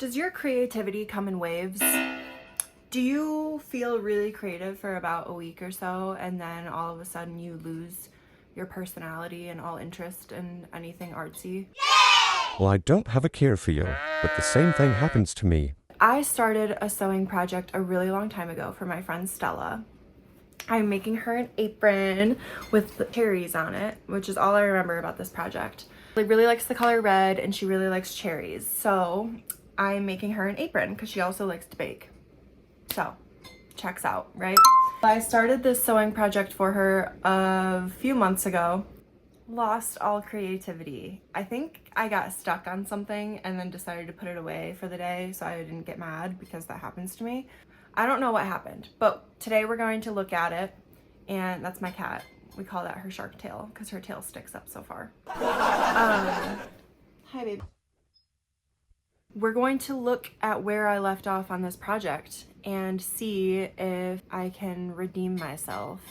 Does your creativity come in waves? Do you feel really creative for about a week or so and then all of a sudden you lose your personality and all interest in anything artsy? Well, I don't have a cure for you, but the same thing happens to me. I started a sewing project a really long time ago for my friend Stella. I'm making her an apron with cherries on it, which is all I remember about this project. She really likes the color red and she really likes cherries. So I'm making her an apron because she also likes to bake. So checks out, right? I started this sewing project for her a few months ago. Lost all creativity. I think I got stuck on something and then decided to put it away for the day so I didn't get mad, because that happens to me. I don't know what happened, but today we're going to look at it, and that's my cat. We call that her shark tail because her tail sticks up so far. Hi, babe. We're going to look at where I left off on this project and see if I can redeem myself,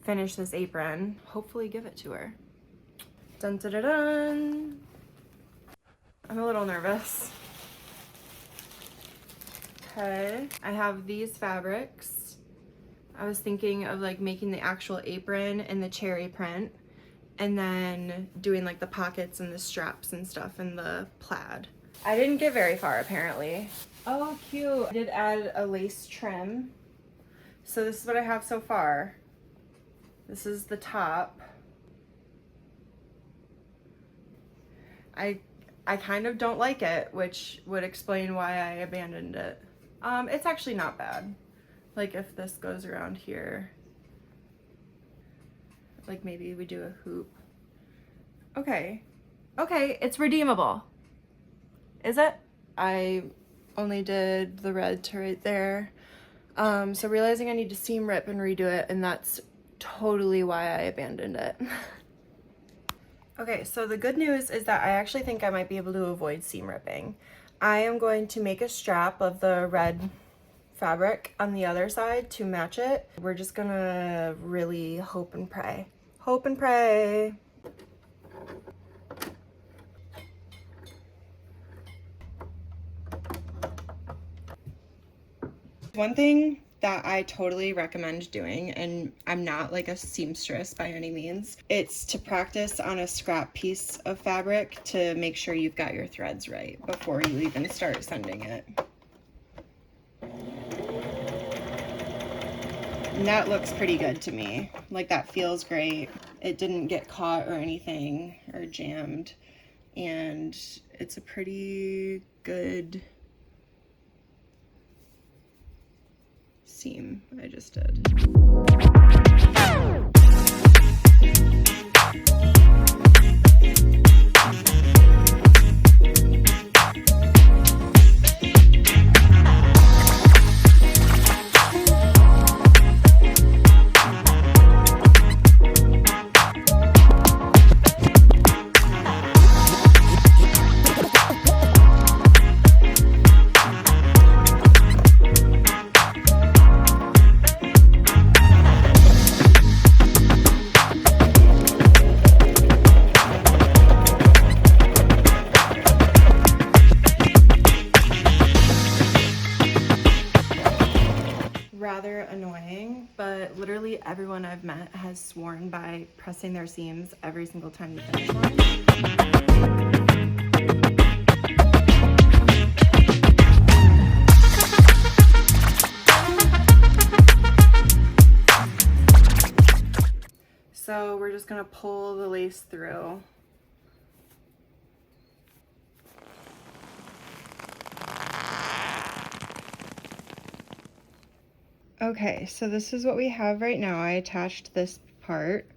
finish this apron, hopefully give it to her. Dun dun dun dun. I'm a little nervous. Okay, I have these fabrics. I was thinking of like making the actual apron in the cherry print and then doing like the pockets and the straps and stuff in the plaid. I didn't get very far apparently. Oh, cute. I did add a lace trim. So this is what I have so far. This is the top. I kind of don't like it, which would explain why I abandoned it. It's actually not bad. Like if this goes around here, like maybe we do a hoop. Okay, it's redeemable. Is it? I only did the red to right there. So realizing I need to seam rip and redo it, and that's totally why I abandoned it. Okay, so the good news is that I actually think I might be able to avoid seam ripping. I am going to make a strap of the red fabric on the other side to match it. We're just gonna really hope and pray. Hope and pray. One thing that I totally recommend doing, and I'm not like a seamstress by any means, it's to practice on a scrap piece of fabric to make sure you've got your threads right before you even start sending it. And that looks pretty good to me. Like that feels great. It didn't get caught or anything or jammed, and it's a pretty good seam I just did. Rather annoying, but literally everyone I've met has sworn by pressing their seams every single time you finish one. So we're just gonna pull the lace through. Okay, so this is what we have right now. I attached this part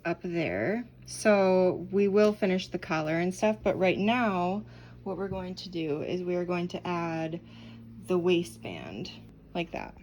up there. So we will finish the collar and stuff, but right now what we're going to do is we are going to add the waistband like that.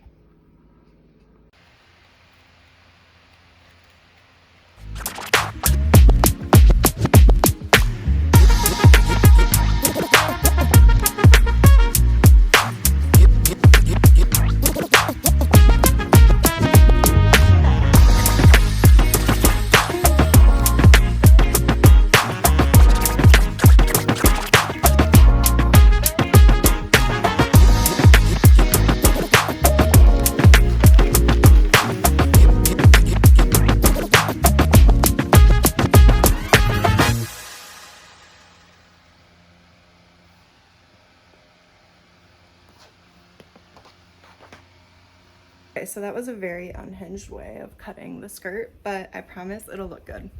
Okay, so that was a very unhinged way of cutting the skirt, but I promise it'll look good.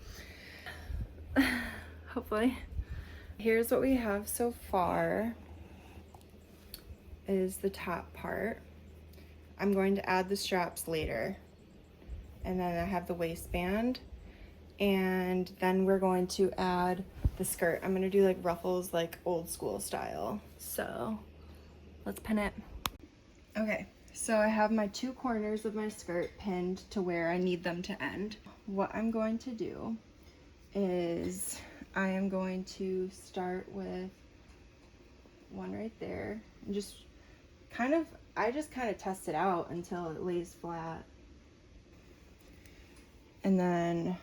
Hopefully. Here's what we have so far is the top part. I'm going to add the straps later. And then I have the waistband. And then we're going to add the skirt. I'm gonna do like ruffles, like old school style. So let's pin it. Okay, so I have my 2 corners of my skirt pinned to where I need them to end. What I'm going to do is I am going to start with one right there and just I just kind of test it out until it lays flat. And then,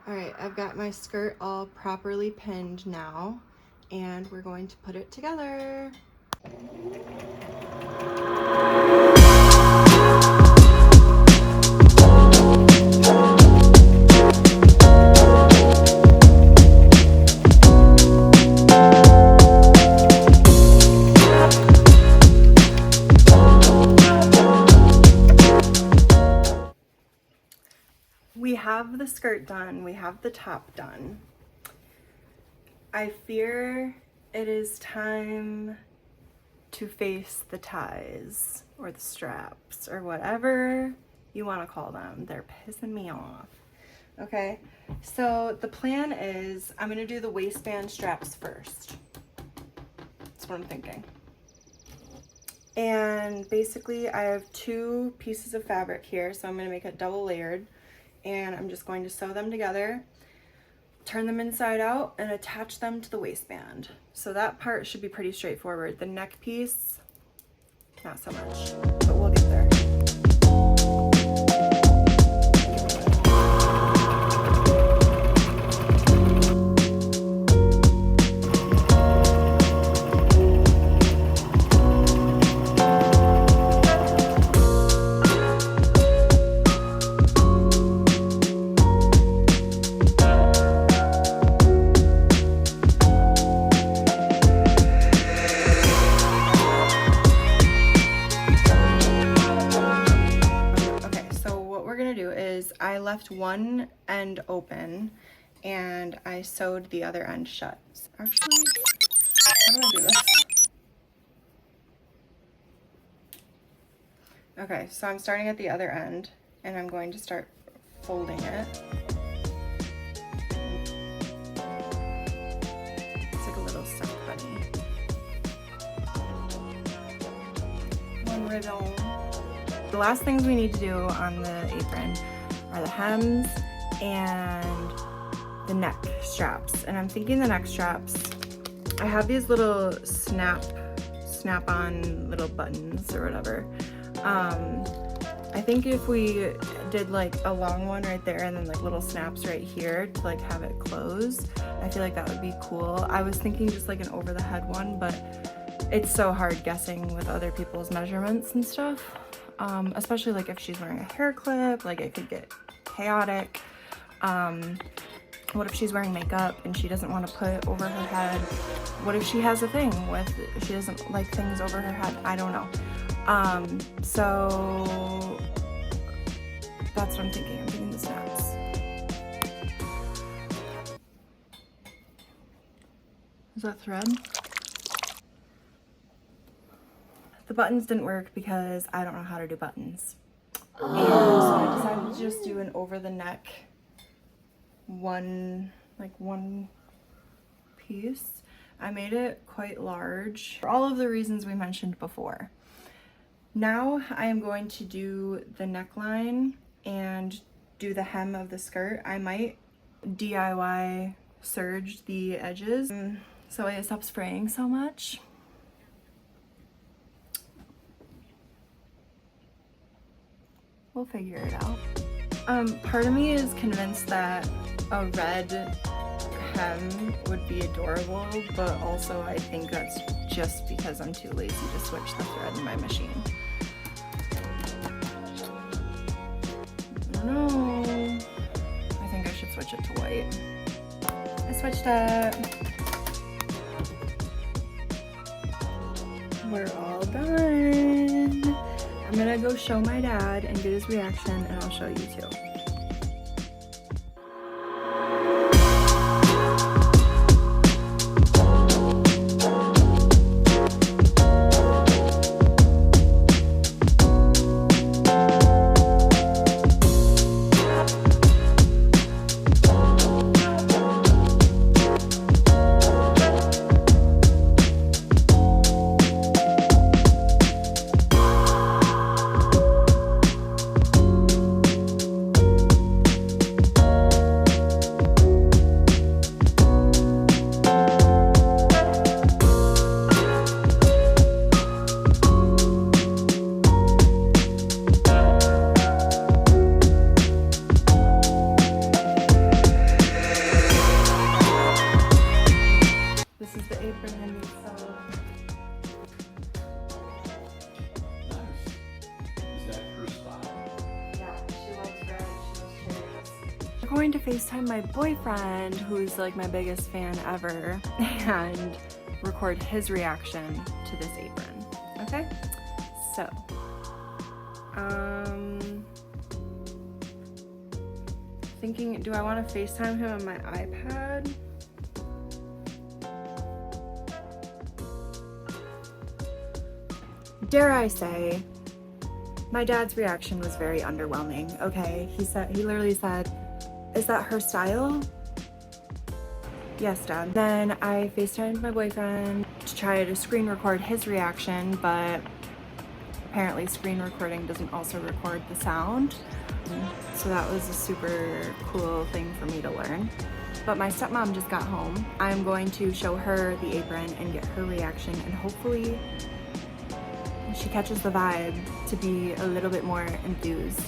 all right, I've got my skirt all properly pinned now, and we're going to put it together. We have the skirt done, we have the top done. I fear it is time to face the ties or the straps or whatever you want to call them. They're pissing me off. Okay, so the plan is I'm gonna do the waistband straps first. That's what I'm thinking. And basically I have 2 pieces of fabric here, so I'm gonna make it double layered. And I'm just going to sew them together, turn them inside out, and attach them to the waistband. So that part should be pretty straightforward. The neck piece, not so much, but we'll get there. I left one end open and I sewed the other end shut. Actually, how do I do this? Okay, so I'm starting at the other end and I'm going to start folding it. It's like a little sock bunny. One ribbon. The last things we need to do on the apron are the hems and the neck straps. And I'm thinking the neck straps, I have these little snap-on little buttons or whatever. I think if we did like a long one right there and then like little snaps right here to like have it close, I feel like that would be cool. I was thinking just like an over the head one, but it's so hard guessing with other people's measurements and stuff. Especially like if she's wearing a hair clip, like it could get chaotic. What if she's wearing makeup and she doesn't want to put it over her head? What if she has a thing with, she doesn't like things over her head? I don't know. So that's what I'm thinking. I'm thinking the snaps. Is that thread? The buttons didn't work because I don't know how to do buttons. And so I decided to just do an over the neck one piece. I made it quite large for all of the reasons we mentioned before. Now I am going to do the neckline and do the hem of the skirt. I might DIY serge the edges so I stop spraying so much. We'll figure it out. Part of me is convinced that a red hem would be adorable, but also I think that's just because I'm too lazy to switch the thread in my machine. I don't know. I think I should switch it to white. I switched it. we're all done. I'm gonna go show my dad and get his reaction, and I'll show you too. This is the apron I made Stella. Nice. Is that her style? Yeah, she likes red, she loves cherries. We're going to FaceTime my boyfriend, who's like my biggest fan ever, and record his reaction to this apron. Okay? So, thinking, do I want to FaceTime him on my iPad? Dare I say, my dad's reaction was very underwhelming, okay? He literally said, "Is that her style?" Yes, Dad. Then I FaceTimed my boyfriend to try to screen record his reaction, but apparently screen recording doesn't also record the sound. So that was a super cool thing for me to learn. But my stepmom just got home. I'm going to show her the apron and get her reaction, and hopefully she catches the vibe to be a little bit more enthused.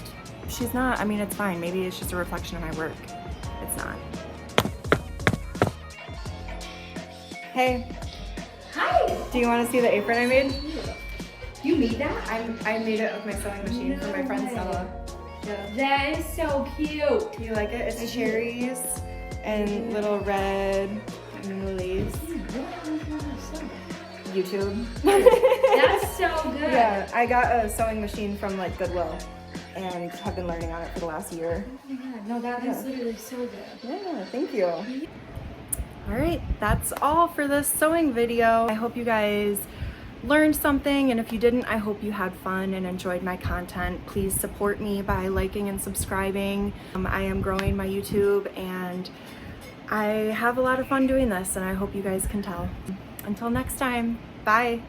She's not, I mean, it's fine. Maybe it's just a reflection of my work. It's not. Hey. Hi! Do you want to see the apron I made? You made that? I made it with my sewing machine for my friend Stella. Yeah. That is so cute. Do you like it? It's cherries and little red leaves. YouTube. That's so good. Yeah, I got a sewing machine from like Goodwill and have been learning on it for the last year. Oh my god, no, that is literally so good. Yeah, thank you. All right, that's all for this sewing video. I hope you guys learned something, and if you didn't, I hope you had fun and enjoyed my content. Please support me by liking and subscribing. I am growing my YouTube, and I have a lot of fun doing this, and I hope you guys can tell. Until next time, bye.